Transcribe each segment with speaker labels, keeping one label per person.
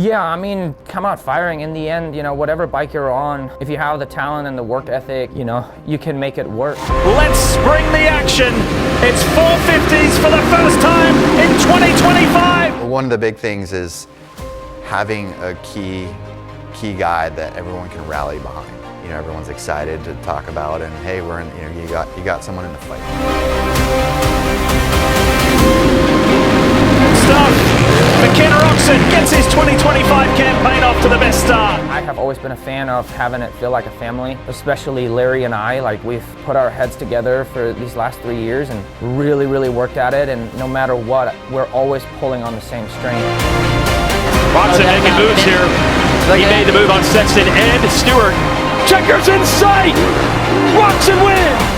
Speaker 1: Yeah, I mean, come out firing. In the end, you know, whatever bike you're on, if you have the talent and the work ethic, you know, you can make it work.
Speaker 2: Let's spring the action. It's 450s for the first time in 2025.
Speaker 3: One of the big things is having a key guy that everyone can rally behind. You know, everyone's excited to talk about, and hey, we're in. You know, you got someone in the fight. Roczen
Speaker 2: gets his 2025 campaign off to the best start.
Speaker 1: I have always been a fan of having it feel like a family, especially Larry and I. Like, we've put our heads together for these last 3 years and really worked at it, and no matter what, we're always pulling on the same string.
Speaker 2: Roczen making moves here. He made the move on Sexton and Stewart. Checkers in sight! Roczen wins!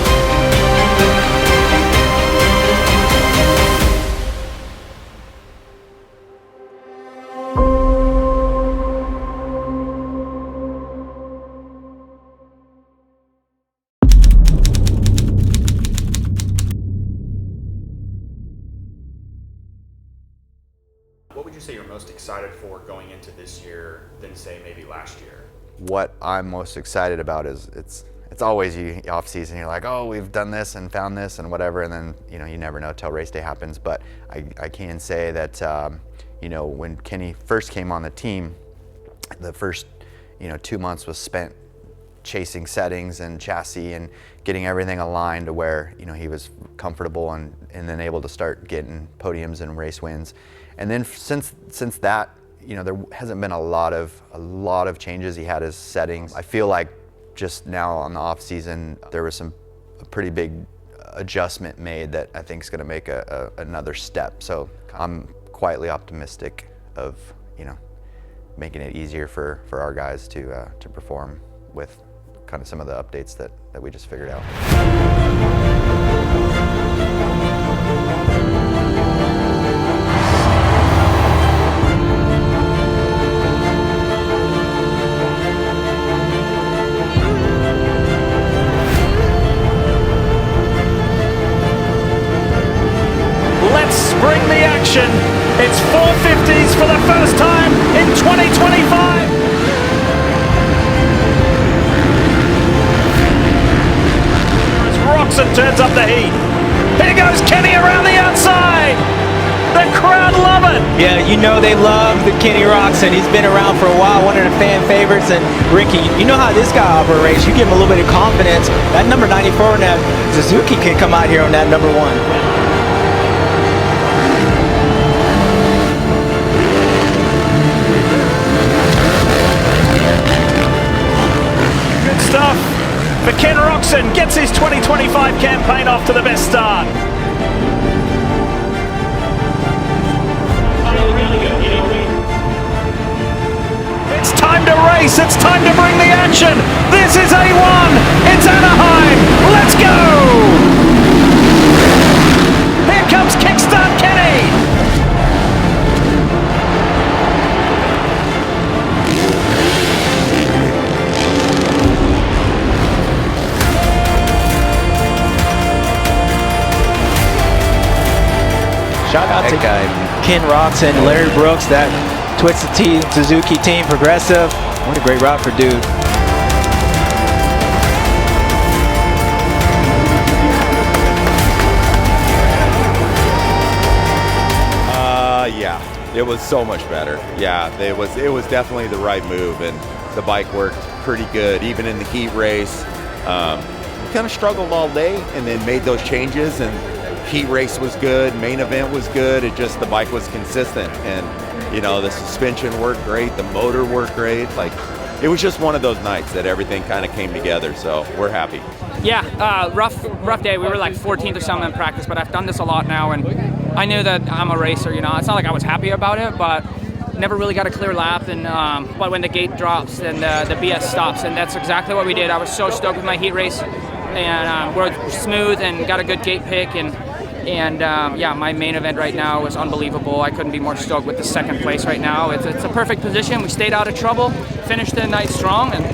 Speaker 4: What would you say you're most excited for going into this year than say maybe last year?
Speaker 3: What I'm most excited about is it's always you off season. You're like, oh, we've done this and found this and whatever, and then you know you never know till race day happens. But I can say that you know, when Kenny first came on the team, the first 2 months was spent chasing settings and chassis and getting everything aligned to where he was comfortable and then able to start getting podiums and race wins. And then since that, there hasn't been a lot of changes. He had his settings. I feel like just now on the off season there was a pretty big adjustment made that I think is going to make another step. So I'm quietly optimistic of making it easier for our guys to perform with kind of some of the updates that we just figured out.
Speaker 2: Let's bring the action. It's 450s for the first time in 2025. Roczen turns up the heat. Here goes Kenny around the outside. The crowd love it.
Speaker 5: Yeah, they love the Kenny Roczen. He's been around for a while, one of the fan favorites. And Ricky, you know how this guy operates. You give him a little bit of confidence. That number 94 in that Suzuki can come out here on that number 1.
Speaker 2: For Ken Roczen gets his 2025 campaign off to the best start. It's time to race, it's time to bring the action. This is A1, it's Anaheim, let's go! Here comes Kickstart Kenny.
Speaker 5: Shout out to Ken Roczen, Larry Brooks, that Twisted Tea Suzuki team, Progressive. What a great route for dude.
Speaker 6: Yeah, it was so much better. Yeah, it was definitely the right move, and the bike worked pretty good, even in the heat race. We kind of struggled all day, and then made those changes, and heat race was good, main event was good. It just, the bike was consistent, and the suspension worked great, the motor worked great. Like, it was just one of those nights that everything kind of came together, so we're happy.
Speaker 7: Yeah, rough day. We were like 14th or something in practice, but I've done this a lot now, and I knew that I'm a racer. It's not like I was happy about it, but never really got a clear lap. And but when the gate drops and the BS stops, and that's exactly what we did. I was so stoked with my heat race, and we're smooth and got a good gate pick, and yeah, my main event right now is unbelievable. I couldn't be more stoked with the second place right now. It's a perfect position. We stayed out of trouble, finished the night strong, and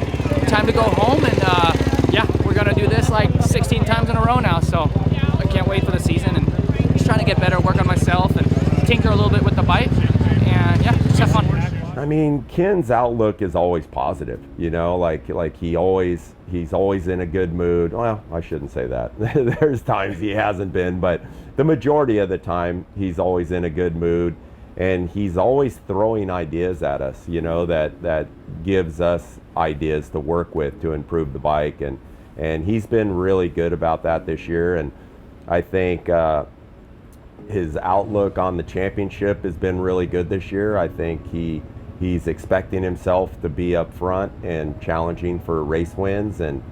Speaker 7: time to go home. And yeah, we're gonna do this like 16 times in a row now. So I can't wait for the season, and just trying to get better, work on myself, and tinker a little bit with the bike. And yeah, just have fun.
Speaker 8: I mean, Ken's outlook is always positive, you know, like he's always in a good mood. Well, I shouldn't say that. There's times he hasn't been, but the majority of the time he's always in a good mood, and he's always throwing ideas at us, you know, that gives us ideas to work with to improve the bike, and he's been really good about that this year. And I think his outlook on the championship has been really good this year. I think he's expecting himself to be up front and challenging for race wins, and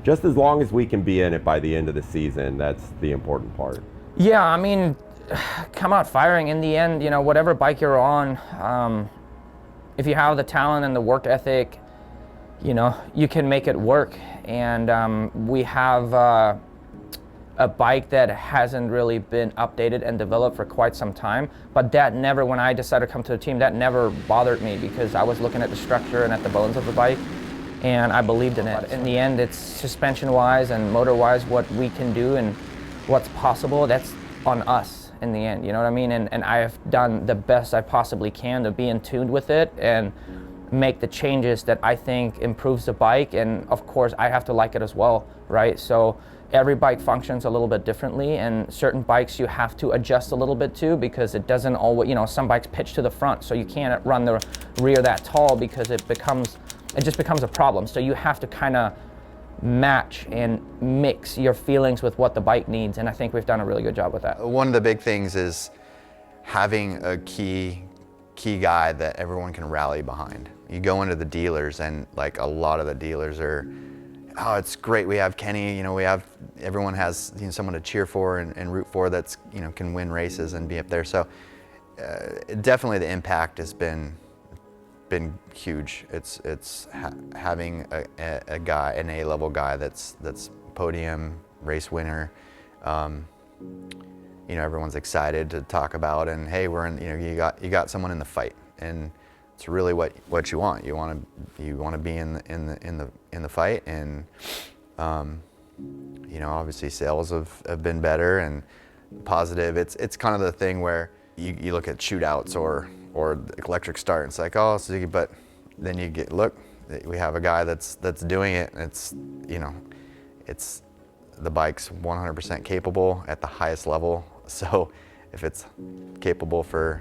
Speaker 8: just as long as we can be in it by the end of the season, that's the important part.
Speaker 1: Yeah, I mean, come out firing. In the end, you know, whatever bike you're on, if you have the talent and the work ethic, you know, you can make it work. And we have a bike that hasn't really been updated and developed for quite some time, but that never, when I decided to come to the team, that never bothered me, because I was looking at the structure and at the bones of the bike, and I believed in it. In the end, it's suspension-wise and motor-wise, what we can do and what's possible, that's on us in the end, you know what I mean? And I have done the best I possibly can to be in tune with it and make the changes that I think improves the bike, and of course I have to like it as well, right? So every bike functions a little bit differently, and certain bikes you have to adjust a little bit to, because it doesn't always, you know, some bikes pitch to the front, so you can't run the rear that tall, because it just becomes a problem. So you have to kind of match and mix your feelings with what the bike needs, and I think we've done a really good job with that.
Speaker 3: One of the big things is having a key guy that everyone can rally behind. You go into the dealers, and like a lot of the dealers are, oh, it's great, we have Kenny, you know, everyone has, you know, someone to cheer for and root for that's, you know, can win races and be up there. So definitely the impact has been huge. It's having a guy, an A-level guy that's podium race winner. You know, everyone's excited to talk about, and hey, we're in, you know, you got someone in the fight, and it's really what you want. You want to be in the fight, and you know, obviously sales have been better and positive. It's kind of the thing where you look at shootouts or electric start, and it's like, oh, Suzuki, but then you look, we have a guy that's doing it, and it's, you know, it's, the bike's 100% capable at the highest level. So if it's capable to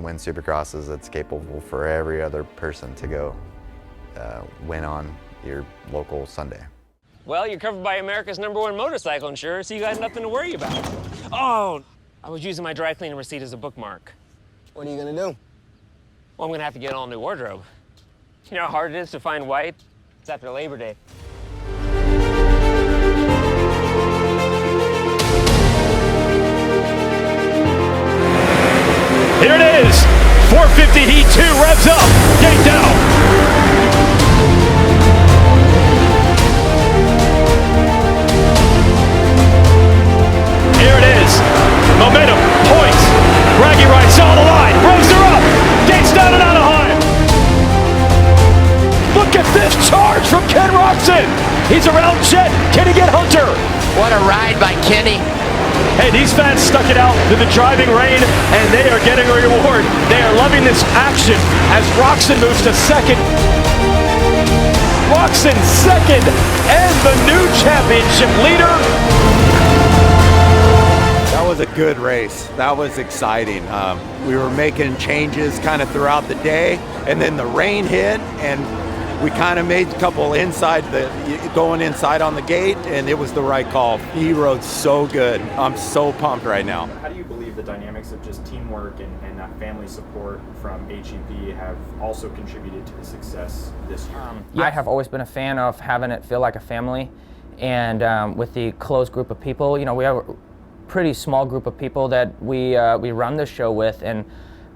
Speaker 3: win Supercrosses, it's capable for every other person to go win on your local Sunday.
Speaker 9: Well, you're covered by America's #1 motorcycle insurer, so you got nothing to worry about. Oh, I was using my dry cleaning receipt as a bookmark.
Speaker 10: What are you gonna do?
Speaker 9: Well, I'm gonna have to get an all-new wardrobe. You know how hard it is to find white? It's after Labor Day.
Speaker 2: Here it is, 450 Heat 2 revs up, gate down. Here it is, momentum, points, bragging rights on the line, revs are up, gates down in Anaheim. Look at this charge from Ken Roczen. He's around Jet, can he get Hunter?
Speaker 11: What a ride by Kenny.
Speaker 2: Hey, these fans stuck it out through the driving rain, and they are getting a reward. They are loving this action as Roczen moves to second. Roczen second, and the new championship leader.
Speaker 6: That was a good race. That was exciting. We were making changes kind of throughout the day, and then the rain hit, and we kind of made a couple going inside on the gate, and it was the right call. He rode so good. I'm so pumped right now.
Speaker 4: How do you believe the dynamics of just teamwork and that family support from H.E.P have also contributed to the success this year?
Speaker 1: I have always been a fan of having it feel like a family, and with the close group of people, you know, we have a pretty small group of people that we run the show with, and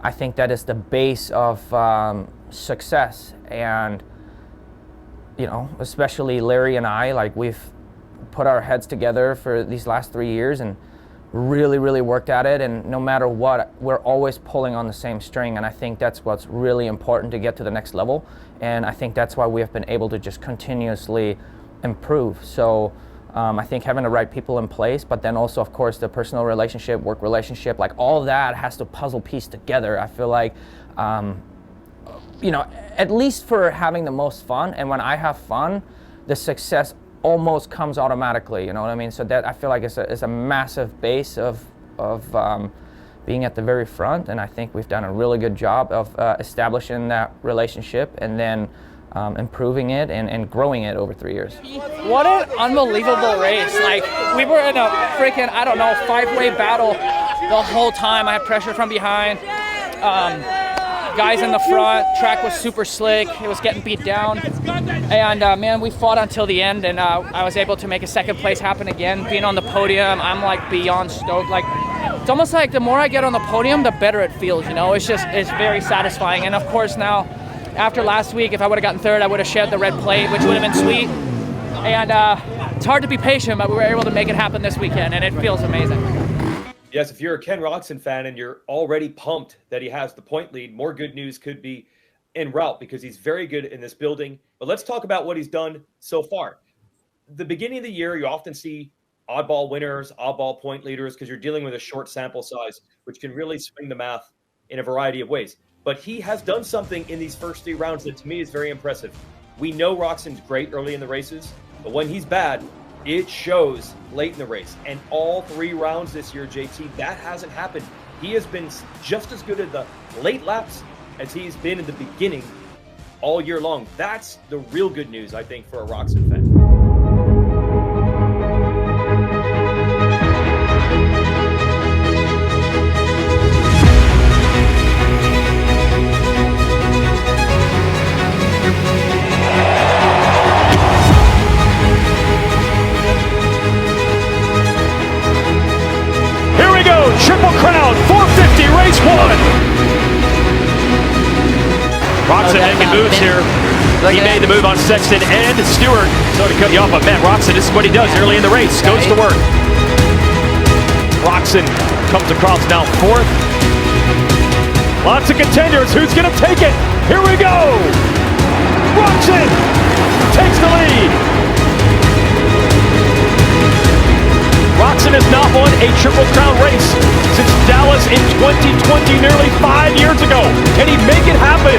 Speaker 1: I think that is the base of success. And you know, especially Larry and I, like, we've put our heads together for these last 3 years and really worked at it, and no matter what, we're always pulling on the same string, and I think that's what's really important to get to the next level, and I think that's why we have been able to just continuously improve. So I think having the right people in place, but then also, of course, the personal relationship, work relationship, like all that has to puzzle piece together. I feel like you know, at least for having the most fun. And when I have fun, the success almost comes automatically, you know what I mean? So that, I feel like it's a massive base of being at the very front, and I think we've done a really good job of establishing that relationship and then improving it and growing it over 3 years.
Speaker 7: What an unbelievable race. Like, we were in a freaking, I don't know, 5-way battle the whole time. I had pressure from behind. Guys in the front, track was super slick. It was getting beat down. And man, we fought until the end, and I was able to make a second place happen again. Being on the podium, I'm like beyond stoked. Like, it's almost like the more I get on the podium, the better it feels, you know? It's very satisfying. And of course now, after last week, if I would have gotten third, I would have shared the red plate, which would have been sweet. And it's hard to be patient, but we were able to make it happen this weekend, and it feels amazing.
Speaker 10: Yes, if you're a Ken Roczen fan and you're already pumped that he has the point lead, more good news could be en route because he's very good in this building. But let's talk about what he's done so far. The beginning of the year, you often see oddball winners, oddball point leaders, because you're dealing with a short sample size, which can really swing the math in a variety of ways. But he has done something in these first 3 rounds that to me is very impressive. We know Roczen's great early in the races, but when he's bad, it shows late in the race. And all 3 rounds this year, JT, that hasn't happened. He has been just as good at the late laps as he's been in the beginning all year long. That's the real good news, I think, for a Roczen fan.
Speaker 2: Triple Crown 450 race 1. Roczen making moves here. He made the move on Sexton and Stewart. So to cut you off, but man, Roczen, this is what he does early in the race. Goes to work. Roczen comes across now 4th. Lots of contenders. Who's going to take it? Here we go. Roczen takes the lead. Roczen has not won a Triple Crown race since Dallas in 2020, nearly 5 years ago. Can he make it happen?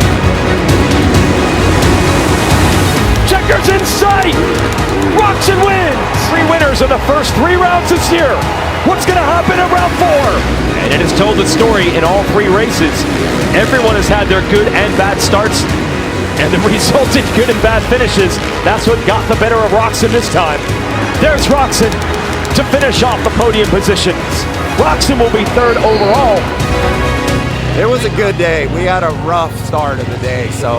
Speaker 2: Checkers in sight! Roczen wins! 3 winners in the first 3 rounds this year. What's going to happen in round 4? And it has told the story in all 3 races. Everyone has had their good and bad starts, and the resulting good and bad finishes. That's what got the better of Roczen this time. There's Roczen to finish off the podium positions. Roczen will be 3rd overall.
Speaker 6: It was a good day. We had a rough start of the day, so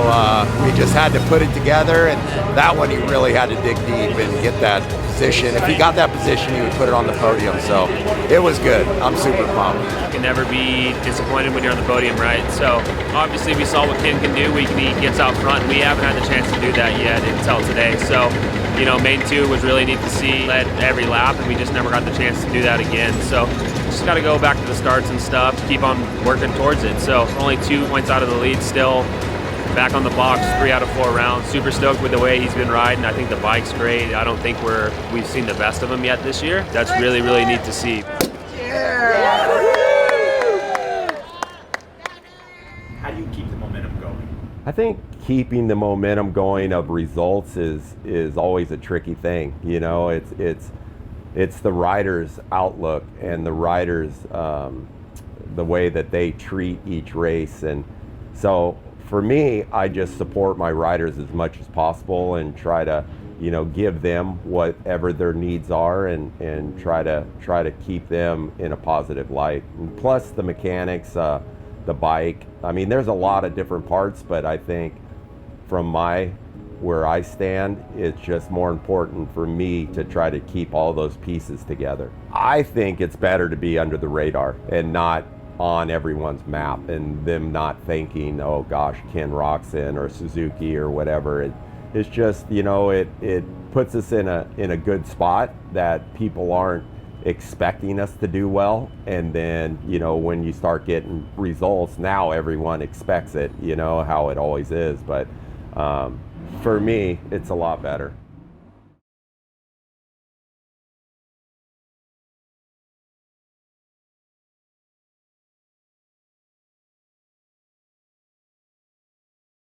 Speaker 6: we just had to put it together, and that one he really had to dig deep and get that position. If he got that position, he would put it on the podium, so it was good. I'm super pumped.
Speaker 9: You can never be disappointed when you're on the podium, right? So obviously we saw what Ken can do. He gets out front. We haven't had the chance to do that yet until today. So, you know, main 2 was really neat to see. Led every lap, and we just never got the chance to do that again. So just got to go back to the starts and stuff, keep on working towards it. So only 2 points out of the lead still. Back on the box, 3 out of 4 rounds. Super stoked with the way he's been riding. I think the bike's great. I don't think we've seen the best of him yet this year. That's really, really neat to see.
Speaker 4: How do you keep the momentum going?
Speaker 8: I think keeping the momentum going of results is always a tricky thing. You know, it's the rider's outlook and the rider's the way that they treat each race. And so for me, I just support my riders as much as possible and try to, you know, give them whatever their needs are and try to keep them in a positive light. And plus the mechanics, the bike. I mean, there's a lot of different parts, but I think from where I stand, it's just more important for me to try to keep all those pieces together. I think it's better to be under the radar and not on everyone's map, and them not thinking, oh gosh, Ken Roczen or Suzuki or whatever. It's just, you know, it puts us in a good spot that people aren't expecting us to do well, and then, you know, when you start getting results, now everyone expects it, you know, how it always is. But for me, it's a lot better.